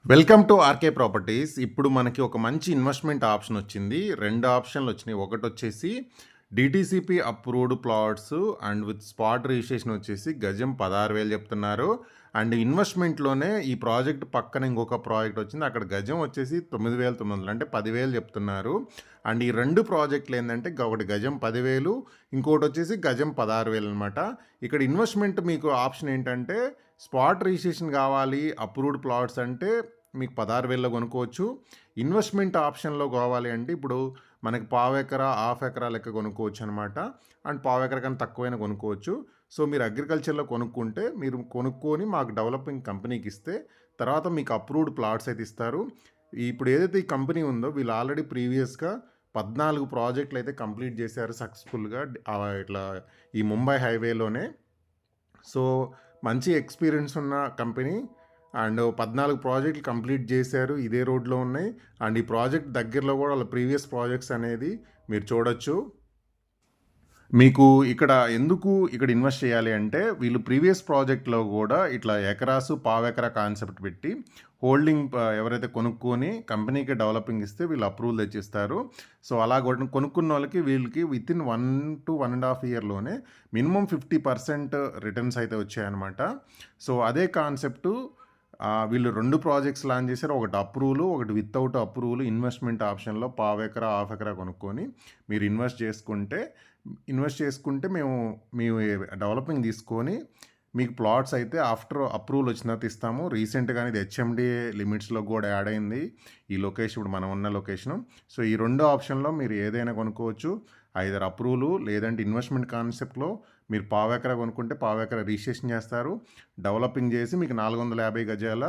Welcome to RK properties. ఇప్పుడు మనకి ఒక మంచి ఇన్వెస్ట్మెంట్ ఆప్షన్ వచ్చింది. 2 ఆప్షన్లు వచ్చినాయి. ఒకటొచ్చేసి DTCP approved plots and with spot registration వచ్చేసి గజం 16,000 చెప్తున్నారు. అండ్ ఇన్వెస్ట్మెంట్లోనే ఈ ప్రాజెక్ట్ పక్కన ఇంకొక ప్రాజెక్ట్ వచ్చింది. అక్కడ గజం వచ్చేసి 9,900 అంటే 10,000 చెప్తున్నారు. అండ్ ఈ 2 ప్రాజెక్టులు ఏంటంటే ఒకటి గజం 10,000, ఇంకోటి వచ్చేసి గజం 16,000 అనమాట. ఇక్కడ ఇన్వెస్ట్మెంట్ మీకు ఆప్షన్ ఏంటంటే స్పాట్ రిజిస్ట్రేషన్ కావాలి, అప్రూవ్డ్ ప్లాట్స్ అంటే మీకు 16,000లో కొనుక్కోవచ్చు. ఇన్వెస్ట్మెంట్ ఆప్షన్లో కావాలి అంటే ఇప్పుడు మనకి పావు ఎకరా, హాఫ్ ఎకరా లెక్క కొనుక్కోవచ్చు అనమాట. అండ్ పావు ఎకరా కన్నా తక్కువైనా కొనుక్కోవచ్చు. సో మీరు అగ్రికల్చర్లో కొనుక్కుంటే మీరు కొనుక్కొని మాకు డెవలపింగ్ కంపెనీకి ఇస్తే తర్వాత మీకు అప్రూవ్డ్ ప్లాట్స్ అయితే ఇస్తారు. ఇప్పుడు ఏదైతే ఈ కంపెనీ ఉందో వీళ్ళు ఆల్రెడీ ప్రీవియస్గా 14 ప్రాజెక్టులు అయితే కంప్లీట్ చేశారు సక్సెస్ఫుల్గా ఇట్లా ఈ ముంబై హైవేలోనే. సో మంచి ఎక్స్పీరియన్స్ ఉన్న కంపెనీ అండ్ 14 ప్రాజెక్టులు కంప్లీట్ చేశారు. ఇదే రోడ్లో ఉన్నాయి. అండ్ ఈ ప్రాజెక్ట్ దగ్గరలో కూడా వాళ్ళ ప్రీవియస్ ప్రాజెక్ట్స్ అనేది మీరు చూడొచ్చు. మీకు ఇక్కడ ఇన్వెస్ట్ చేయాలి అంటే వీళ్ళు ప్రీవియస్ ప్రాజెక్ట్లో కూడా ఇట్లా ఎకరాసు పావెకరా కాన్సెప్ట్ పెట్టి హోల్డింగ్ ఎవరైతే కొనుక్కొని కంపెనీకి డెవలపింగ్ ఇస్తే వీళ్ళు అప్రూవల్ తెచ్చిస్తారు. సో అలా కొనుక్కున్న వాళ్ళకి వీళ్ళకి వితిన్ 1 to 1.5 ఇయర్లోనే మినిమం 50% రిటర్న్స్ అయితే వచ్చాయన్నమాట. సో అదే కాన్సెప్టు వీళ్ళు 2 ప్రాజెక్ట్స్ లాంచ్ చేశారు. ఒకటి అప్రూవల్, ఒకటి వితౌట్ అప్రూవల్ ఇన్వెస్ట్మెంట్ ఆప్షన్లో పావు ఎకరా, హాఫ్ ఎకరా కొనుక్కొని మీరు ఇన్వెస్ట్ చేసుకుంటే మేము డెవలపింగ్ తీసుకొని మీకు ప్లాట్స్ అయితే ఆఫ్టర్ అప్రూవల్ వచ్చిన తర్వాత ఇస్తాము. రీసెంట్గా ఇది హెచ్ఎండిఏ లిమిట్స్లో కూడా యాడ్ అయింది ఈ లొకేషన్, ఇప్పుడు మనం ఉన్న లొకేషను. సో ఈ 2 ఆప్షన్లో మీరు ఏదైనా కొనుక్కోవచ్చు. ఐదర్ అప్రూవల్ లేదంటే ఇన్వెస్ట్మెంట్ కాన్సెప్ట్లో మీరు పావు ఎకరా కొనుక్కుంటే పావు ఎకరా రిజిస్ట్రేషన్ చేస్తారు. డెవలపింగ్ చేసి మీకు 450 గజాల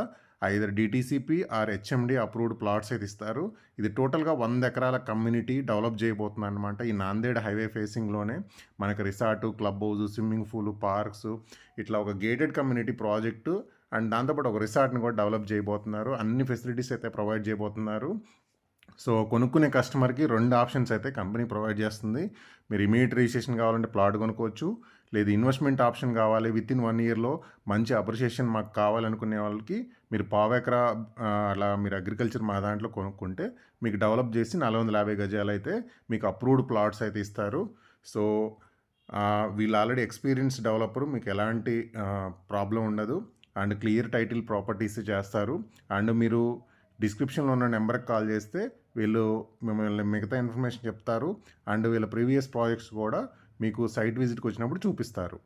either DTCP or HMD approved plots అయితే ఇస్తారు. ఇది టోటల్గా 100 ఎకరాల కమ్యూనిటీ డెవలప్ చేయబోతుంది అనమాట. ఈ నాందేడ్ హైవే ఫేసింగ్లోనే మనకు resort, club house, swimming pool, parks ఇట్లా ఒక గేటెడ్ కమ్యూనిటీ ప్రాజెక్టు అండ్ దాంతోపాటు ఒక రిసార్ట్ని కూడా డెవలప్ చేయబోతున్నారు. అన్ని ఫెసిలిటీస్ అయితే ప్రొవైడ్ చేయబోతున్నారు. సో కొనుక్కునే కస్టమర్కి 2 ఆప్షన్స్ అయితే కంపెనీ ప్రొవైడ్ చేస్తుంది. మీరు ఇమీడియట్ రిజిస్ట్రేషన్ కావాలంటే ప్లాట్ కొనుక్కోవచ్చు, లేదు ఇన్వెస్ట్మెంట్ ఆప్షన్ కావాలి వితిన్ 1 ఇయర్లో మంచి అప్రిషియేషన్ మాకు కావాలనుకునే వాళ్ళకి మీరు పావు ఎకరా అలా మీరు అగ్రికల్చర్ మా దాంట్లో కొనుక్కుంటే మీకు డెవలప్ చేసి 450 గజాలు అయితే మీకు అప్రూవ్డ్ ప్లాట్స్ అయితే ఇస్తారు. సో వీళ్ళు ఆల్రెడీ ఎక్స్పీరియన్స్ డెవలపరు, మీకు ఎలాంటి ప్రాబ్లం ఉండదు అండ్ క్లియర్ టైటిల్ ప్రాపర్టీస్ చేస్తారు. అండ్ మీరు డిస్క్రిప్షన్లో ఉన్న నెంబర్కి కాల్ చేస్తే వీళ్ళు మిమ్మల్ని మిగతా ఇన్ఫర్మేషన్ చెప్తారు అండ్ వీళ్ళ ప్రీవియస్ ప్రాజెక్ట్స్ కూడా మీకు సైట్ విజిట్కి వచ్చినప్పుడు చూపిస్తారు.